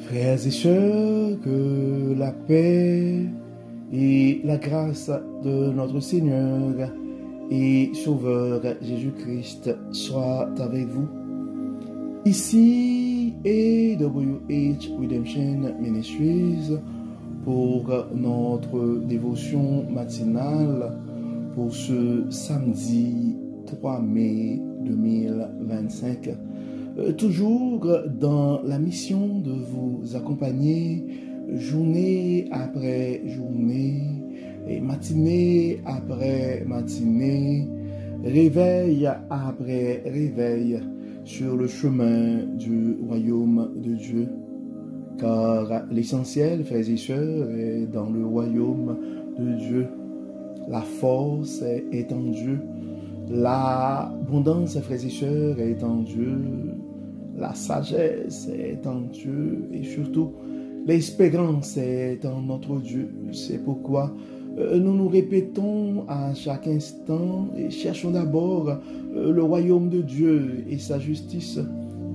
Frères et sœurs, que la paix et la grâce de notre Seigneur et Sauveur Jésus-Christ soient avec vous. Ici AWH Redemption Ministries pour notre dévotion matinale pour ce samedi 3 mai 2025. Toujours dans la mission de vous accompagner journée après journée et matinée après matinée, réveil après réveil sur le chemin du royaume de Dieu. Car l'essentiel, frères et sœurs, est dans le royaume de Dieu. La force est en Dieu. L'abondance, frères et sœurs, est en Dieu. La sagesse est en Dieu. Et surtout, l'espérance est en notre Dieu. C'est pourquoi nous nous répétons à chaque instant et cherchons d'abord le royaume de Dieu et sa justice,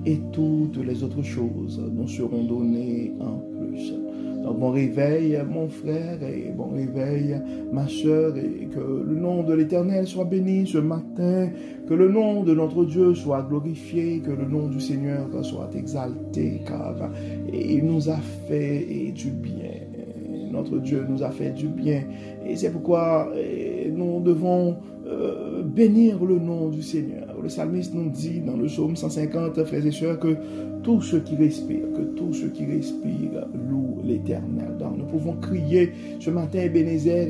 et toutes les autres choses nous seront données en plus. Donc bon réveil mon frère et bon réveil ma sœur, et que le nom de l'Éternel soit béni ce matin, que le nom de notre Dieu soit glorifié, que le nom du Seigneur soit exalté, car il nous a fait du bien. Notre Dieu nous a fait du bien, et c'est pourquoi nous devons bénir le nom du Seigneur. Le psalmiste nous dit dans le psaume 150, frères et sœurs, que tous ceux qui respirent louent l'Éternel. Donc nous pouvons crier ce matin, Ebenezer,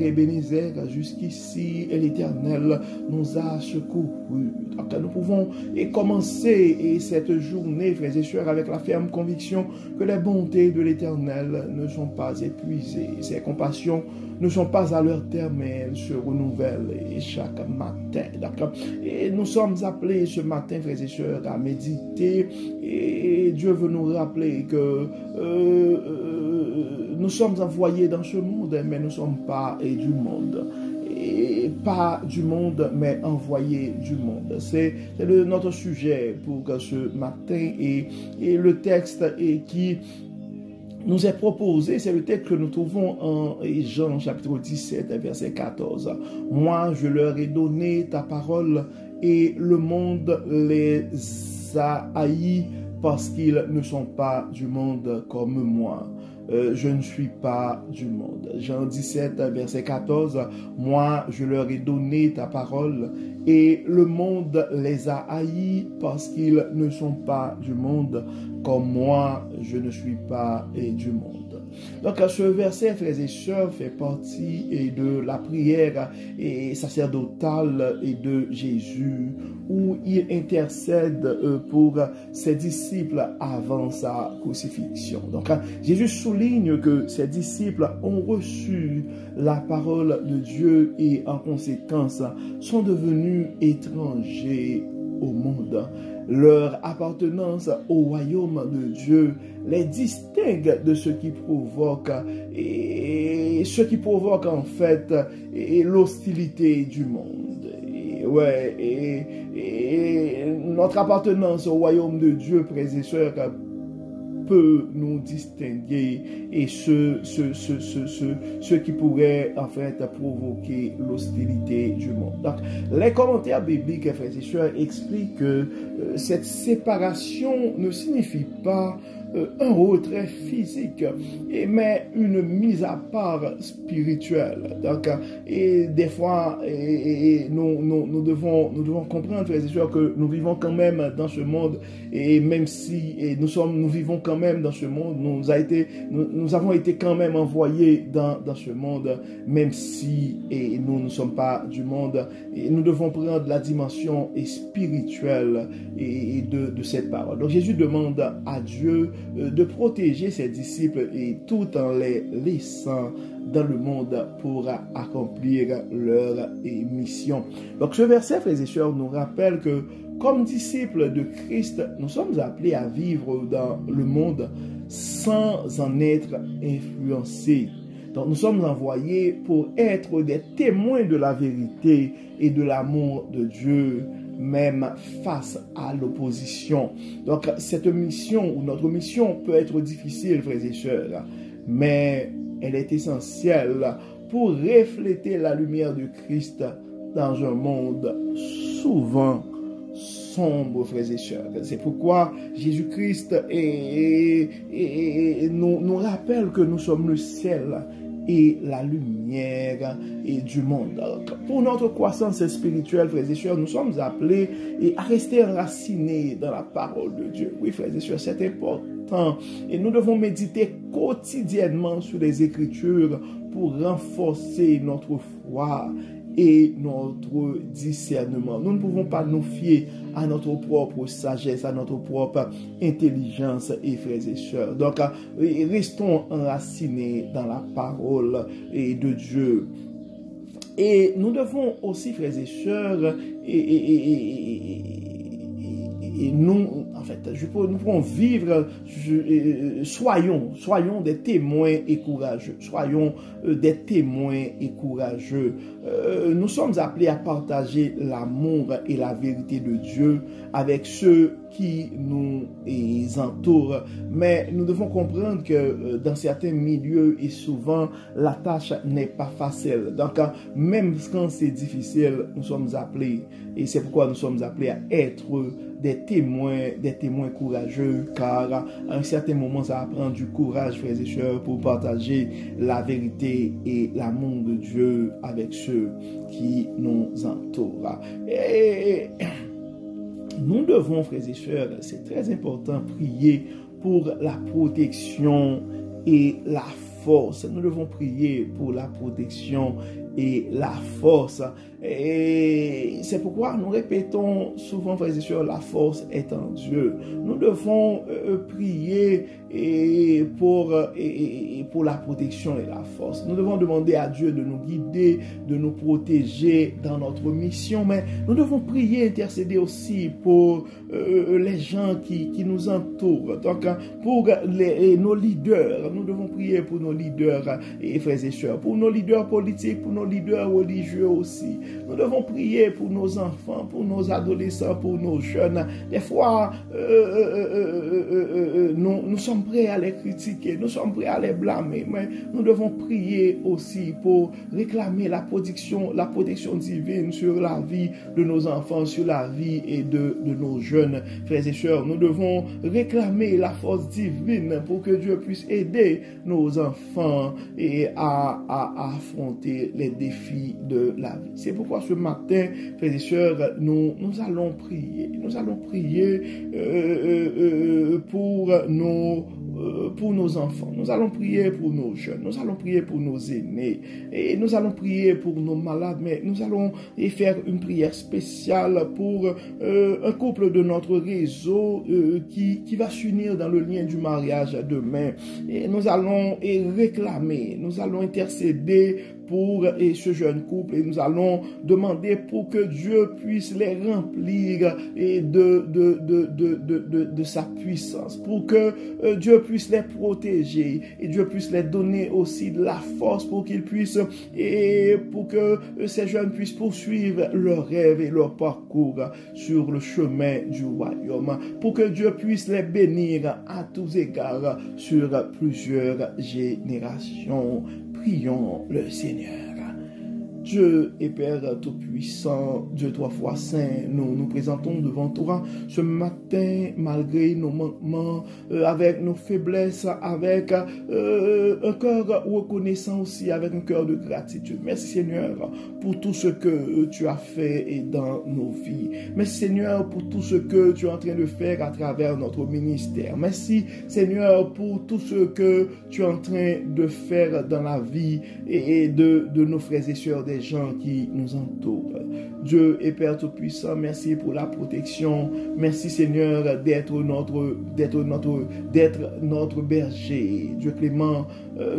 jusqu'ici, et l'Éternel nous a secourus. Donc nous pouvons commencer cette journée, frères et sœurs, avec la ferme conviction que les bontés de l'Éternel ne sont pas épuisées. Ses compassions ne sont pas à leur terme, mais elles se renouvellent chaque matin. Et nous sommes appelés ce matin, frères et sœurs, à méditer, et Dieu veut nous rappeler que nous sommes envoyés dans ce monde, mais nous ne sommes pas du monde. Et pas du monde, mais envoyés du monde. C'est notre sujet pour ce matin, et le texte qui nous est proposé, c'est le texte que nous trouvons en Jean chapitre 17, verset 14. Moi, je leur ai donné ta parole, et le monde les a haïs parce qu'ils ne sont pas du monde comme moi. Je ne suis pas du monde. Jean 17, verset 14. Moi, je leur ai donné ta parole, et le monde les a haïs parce qu'ils ne sont pas du monde, comme moi, je ne suis pas du monde. Donc, ce verset, frères et sœurs, fait partie de la prière sacerdotale de Jésus, où il intercède pour ses disciples avant sa crucifixion. Donc, Jésus souligne que ses disciples ont reçu la parole de Dieu et en conséquence sont devenus étrangers au monde. Leur appartenance au royaume de Dieu les distingue de ce qui provoque en fait l'hostilité du monde. Et notre appartenance au royaume de Dieu, frères et sœurs, peut nous distinguer et ce qui pourrait en fait provoquer l'hostilité du monde. Donc, les commentaires bibliques, frères et sœurs, expliquent que cette séparation ne signifie pas un retrait physique, mais une mise à part spirituelle. Donc, et des fois, nous devons comprendre, frères et sœurs, que nous vivons quand même dans ce monde, et même si nous vivons quand même dans ce monde, nous avons été quand même envoyés dans ce monde, même si nous ne sommes pas du monde, et nous devons prendre la dimension spirituelle de cette parole. Donc Jésus demande à Dieu de protéger ses disciples, et tout en les laissant dans le monde pour accomplir leur mission. Donc ce verset, frères et sœurs, nous rappelle que comme disciples de Christ, nous sommes appelés à vivre dans le monde sans en être influencés. Donc nous sommes envoyés pour être des témoins de la vérité et de l'amour de Dieu même face à l'opposition. Donc, cette mission ou notre mission peut être difficile, frères et sœurs, mais elle est essentielle pour refléter la lumière de Christ dans un monde souvent sombre, frères et sœurs. C'est pourquoi Jésus-Christ nous rappelle que nous sommes le sel et la lumière du monde. Donc, pour notre croissance spirituelle, frères et sœurs, nous sommes appelés à rester enracinés dans la parole de Dieu. Oui, frères et sœurs, c'est important. Et nous devons méditer quotidiennement sur les Écritures pour renforcer notre foi et notre discernement. Nous ne pouvons pas nous fier à notre propre sagesse, à notre propre intelligence, et frères et sœurs. Donc, restons enracinés dans la parole de Dieu. Et nous devons aussi, frères et sœurs, nous, en fait, nous pouvons vivre, soyons des témoins et courageux. Soyons des témoins et courageux. Nous sommes appelés à partager l'amour et la vérité de Dieu avec ceux qui nous entourent. Mais nous devons comprendre que dans certains milieux et souvent, la tâche n'est pas facile. Donc, même quand c'est difficile, nous sommes appelés, et c'est pourquoi nous sommes appelés à être des témoins courageux, car à un certain moment, ça va prendre du courage, frères et sœurs, pour partager la vérité et l'amour de Dieu avec ceux qui nous entourent. Et nous devons, frères et sœurs, c'est très important, prier pour la protection et la force. Nous devons prier pour la protection et la force. Et c'est pourquoi nous répétons souvent, frères et sœurs, la force est en Dieu. Nous devons prier pour la protection et la force. Nous devons demander à Dieu de nous guider, de nous protéger dans notre mission, mais nous devons prier, intercéder aussi pour les gens qui nous entourent. Donc, pour nos leaders, nous devons prier pour nos leaders, et frères et sœurs, pour nos leaders politiques, pour nos leaders religieux aussi. Nous devons prier pour nos enfants, pour nos adolescents, pour nos jeunes. Des fois, nous sommes prêts à les critiquer, nous sommes prêts à les blâmer, mais nous devons prier aussi pour réclamer la protection divine sur la vie de nos enfants, sur la vie et de nos jeunes frères et sœurs. Nous devons réclamer la force divine pour que Dieu puisse aider nos enfants à affronter les défis de la vie. C'est pourquoi ce matin, frères et sœurs, nous allons prier. Nous allons prier pour nos enfants. Nous allons prier pour nos jeunes. Nous allons prier pour nos aînés. Et nous allons prier pour nos malades. Mais nous allons faire une prière spéciale pour un couple de notre réseau qui va s'unir dans le lien du mariage demain. Et nous allons réclamer, nous allons intercéder pour ce jeune couple, et nous allons demander pour que Dieu puisse les remplir de sa puissance, pour que Dieu puisse les protéger, et Dieu puisse les donner aussi de la force pour qu'ils puissent, et pour que ces jeunes puissent poursuivre leurs rêves et leur parcours sur le chemin du royaume, pour que Dieu puisse les bénir à tous égards sur plusieurs générations. Prions le Seigneur. Dieu et Père Tout-Puissant, Dieu trois fois saint, nous nous présentons devant toi ce matin, malgré nos manquements, avec nos faiblesses, avec un cœur reconnaissant aussi, avec un cœur de gratitude. Merci Seigneur pour tout ce que tu as fait dans nos vies. Merci Seigneur pour tout ce que tu es en train de faire à travers notre ministère. Merci Seigneur pour tout ce que tu es en train de faire dans la vie et de nos frères et sœurs, des gens qui nous entourent. Dieu et Père Tout-Puissant, merci pour la protection. Merci Seigneur d'être notre berger. Dieu clément,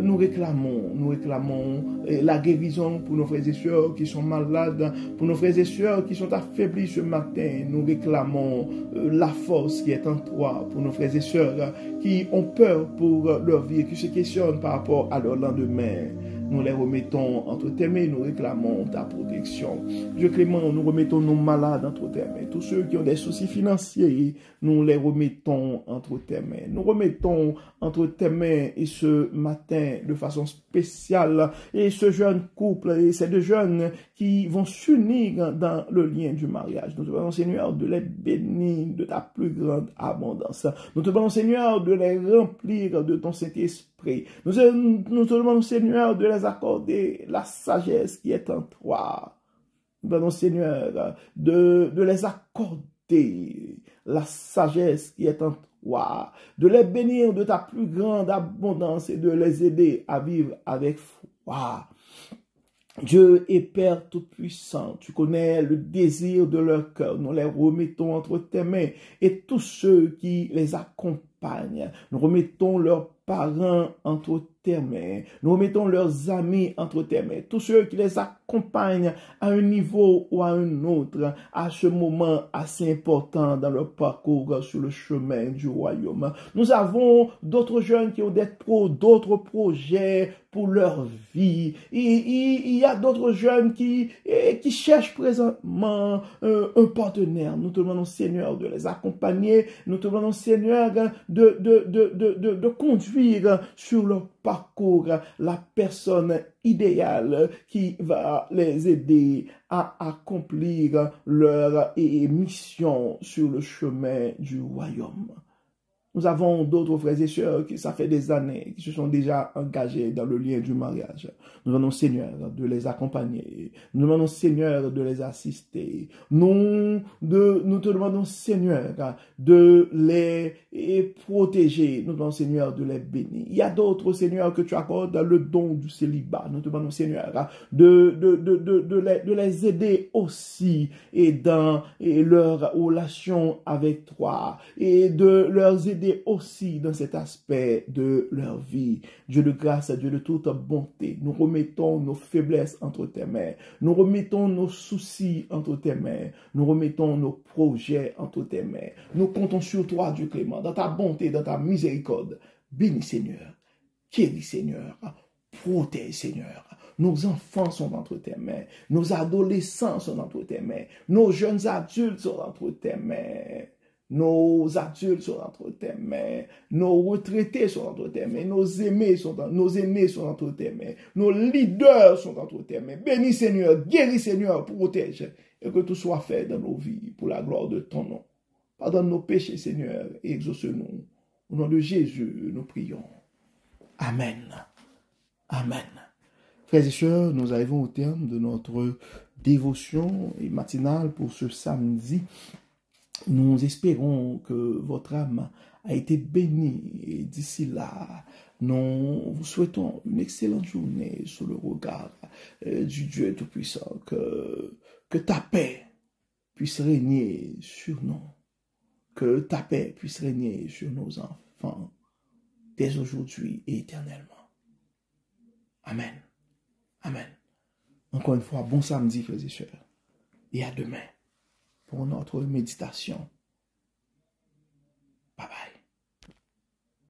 nous réclamons la guérison pour nos frères et sœurs qui sont malades, pour nos frères et sœurs qui sont affaiblis ce matin. Nous réclamons la force qui est en toi pour nos frères et sœurs qui ont peur pour leur vie, qui se questionnent par rapport à leur lendemain. nous les remettons entre tes mains, nous réclamons ta protection. Dieu clément, nous remettons nos malades entre tes mains. Tous ceux qui ont des soucis financiers, nous les remettons entre tes mains. Nous remettons entre tes mains et ce matin de façon spéciale et ce jeune couple et ces deux jeunes qui vont s'unir dans le lien du mariage. Nous te demandons, Seigneur, de les bénir de ta plus grande abondance. Nous te demandons, Seigneur, de les remplir de ton Saint-Esprit. Nous te demandons, Seigneur, de les accorder la sagesse qui est en toi. Nous te demandons, Seigneur, de les accorder la sagesse qui est en toi, de les bénir de ta plus grande abondance et de les aider à vivre avec foi. Dieu est Père Tout-Puissant, tu connais le désir de leur cœur, nous les remettons entre tes mains et tous ceux qui les accompagnent, nous remettons leurs parents entre tes mains, nous remettons leurs amis entre tes mains, tous ceux qui les accompagnent à un niveau ou à un autre, à ce moment assez important dans leur parcours sur le chemin du royaume. Nous avons d'autres jeunes qui ont d'autres projets pour leur vie. Il y a d'autres jeunes qui cherchent présentement un partenaire. Nous te demandons, Seigneur, de les accompagner. Nous te demandons, Seigneur, de conduire sur leur parcours la personne idéale qui va les aider à accomplir leur mission sur le chemin du royaume. Nous avons d'autres frères et sœurs qui, ça fait des années, qui se sont déjà engagés dans le lien du mariage. Nous demandons, Seigneur, de les accompagner. Nous demandons, Seigneur, de les assister. Nous te demandons, Seigneur, de les protéger. Nous demandons, Seigneur, de les bénir. Il y a d'autres, Seigneur, que tu accordes le don du célibat. Nous te demandons, Seigneur, de les aider aussi et dans leur relation avec toi et de leur aider aussi dans cet aspect de leur vie. Dieu de grâce, Dieu de toute bonté, nous remettons nos faiblesses entre tes mains, nous remettons nos soucis entre tes mains, nous remettons nos projets entre tes mains. Nous comptons sur toi, Dieu clément, dans ta bonté, dans ta miséricorde. Bénis, Seigneur, guéris, Seigneur, protège, Seigneur. Nos enfants sont entre tes mains, nos adolescents sont entre tes mains, nos jeunes adultes sont entre tes mains. Nos adultes sont entre tes mains, nos retraités sont entre tes mains, nos aînés sont entre tes mains, nos leaders sont entre tes mains. Bénis Seigneur, guéris Seigneur, protège, et que tout soit fait dans nos vies pour la gloire de ton nom. Pardonne nos péchés Seigneur et exauce-nous. Au nom de Jésus, nous prions. Amen. Amen. Frères et sœurs, nous arrivons au terme de notre dévotion matinale pour ce samedi. Nous espérons que votre âme a été bénie et d'ici là, nous vous souhaitons une excellente journée sous le regard du Dieu Tout-Puissant, que ta paix puisse régner sur nous, que ta paix puisse régner sur nos enfants dès aujourd'hui et éternellement. Amen. Amen. Encore une fois, bon samedi, frères et sœurs, et à demain pour notre méditation